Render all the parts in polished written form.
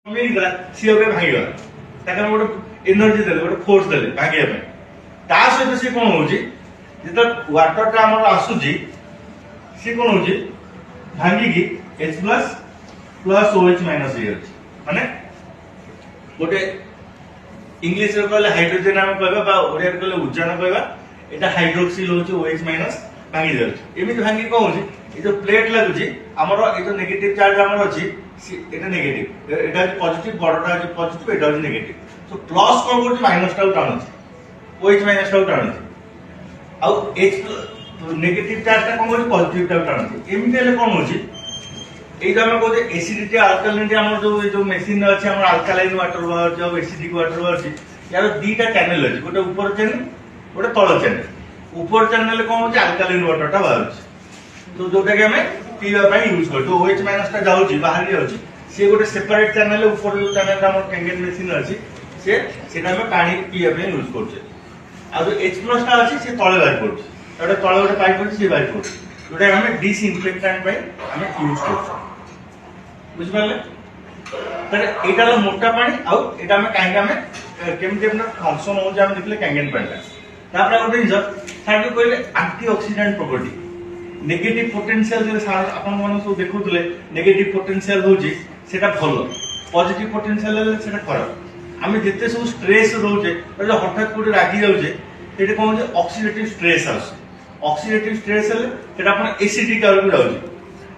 मिलगला सी okay भांगीगला ताके गोटे energy देले गोटे फोर्स देले भांगिया पे ता सहित से कोन होउची जेत वाटर टा हमर आसुची से कोन होउची भांगी की H प्लस OH माइनस हे होची माने गोटे इंग्लिश रे कहले हाइड्रोजन हम कहबा बा ओडिया रे कहले उजान कहबा एटा हाइड्रोक्सिल होची OH माइनस भांगी जाउची एमिति भांगी कोन होची ए जो प्लेट लागुची हमर ए जो नेगेटिव चार्ज हमर अछि এটা নেগেটিভ এটা হচ্ছে পজিটিভ বড়টা হচ্ছে পজিটিভ এটা হচ্ছে নেগেটিভ সো প্লাস কোন করছে মাইনাসটাও টানুছে OH মাইনাসটাও টানুছে আর H নেগেটিভ চার্জটা কোন করছে পজিটিভটাও টানুছে এমনি হলে কোন হচ্ছে এইটা আমরা কইতে অ্যাসিডিটি আলকালিনিটি আমার যে মেশিন আছে আমার আলকালাইন ওয়াটার বাহারছে আর অ্যাসিডিক ওয়াটার বাহারছে यार দুইটা চ্যানেল আছে গোটা উপর চ্যানেল গোটা তল চ্যানেল উপর চ্যানেলে কোন হচ্ছে আলকালাইন ওয়াটারটা বাহারছে তো যেটাকে আমি पीवा ପାଇଁ यूज करतो OH माइनस टा जाउची बाहर जाउची से गोटे सेपरेट चैनल ऊपर जो चैनल हमर कैंगन मशीन अछि से सेटा में पानी पीवा ପାଇଁ यूज करछे आ जो H प्लस टा अछि से तळे बाहर करछे एटा तळे गोटे पाइप अछि से बाहर करछे जोटा हम डिसइनफेक्टेंट ପାଇଁ हम यूज करछे बुझ पाले तर एटा लो मोटा पानी आ एटा में कांगा में केमते हम फंक्शन हो जे हम देखले कैंगन पानी तापर गोटे जिंस साडे कहले एंटीऑक्सीडेंट प्रॉपर्टी नेगेटिव पोटेंशियल जे आपण मन सब देखुतले नेगेटिव पोटेंशियल होजी सेटा भलो पॉजिटिव पोटेंशियल सेटा खराब आमे जत्ते सब स्ट्रेस रहउजे जो हठात कोडी रागी जाउजे सेटा कोन जे ऑक्सीडेटिव स्ट्रेस आसे ऑक्सीडेटिव स्ट्रेस हले सेटा आपण एसिडिक आउ जाउजे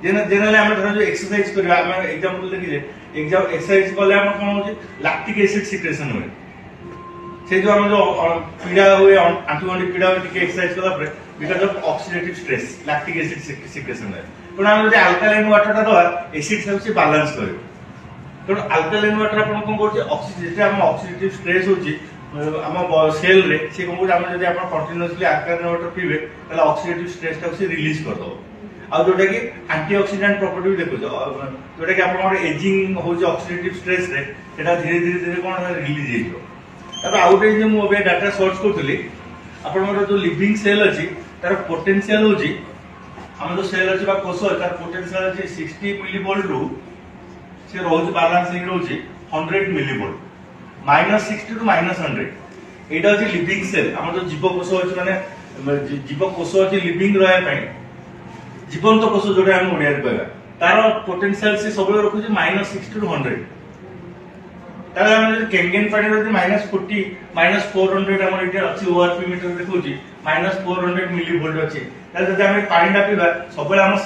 जेनरली आमे धर जो एक्सरसाइज करबा आमे एग्जांपल देखि एग्जाम एक्सरसाइज करले हम कोन होजे लैक्टिक एसिड सिक्रेशन होय से जो हम जो पीड़ा हुए आंटी पीड़ा हुए टिके एक्सरसाइज कला पर because of oxidative stress lactic acid secretion है तो हम जो अल्कालाइन वाटर टा दवा एसिड सब से बैलेंस करियो तो अल्कालाइन वाटर अपन कोन करछे ऑक्सीडेटिव हम ऑक्सीडेटिव स्ट्रेस होची हम सेल रे से कोन हम जदी अपन कंटीन्यूअसली अल्कालाइन वाटर पीबे तले ऑक्सीडेटिव स्ट्रेस टा से रिलीज कर दो आ जोटा की एंटीऑक्सीडेंट प्रॉपर्टी भी देखो जोटा की अपन एजिंग हो जे ऑक्सीडेटिव स्ट्रेस रे सेटा धीरे धीरे कोन रिलीज हेइयो तब आउटे जे मु अबे डाटा सर्च करथली आपन जो लिविंग सेल अछि तार पोटेंशियल होछि हम जो सेल अछि बा कोष तार पोटेंशियल अछि 60 मिलीवोल्ट रु से रोज बैलेंस हे रोछि 100 मिलीवोल्ट -60 टू -100 एटा अछि लिविंग सेल हम जो जीव कोष अछि माने जीव कोष अछि लिविंग रहय पय जीवंत कोष जोडा हम ओडिया रे कहबा तार पोटेंशियल से सबले रखुछि -60 टू 100 ताले हम कैंगन पानी रे -40 -400 हमर इटे अछि ओआरपी मीटर देखौछि -400 मिलीवोल्ट अछि ताले जदि हम पानी टा पीबा सबले हम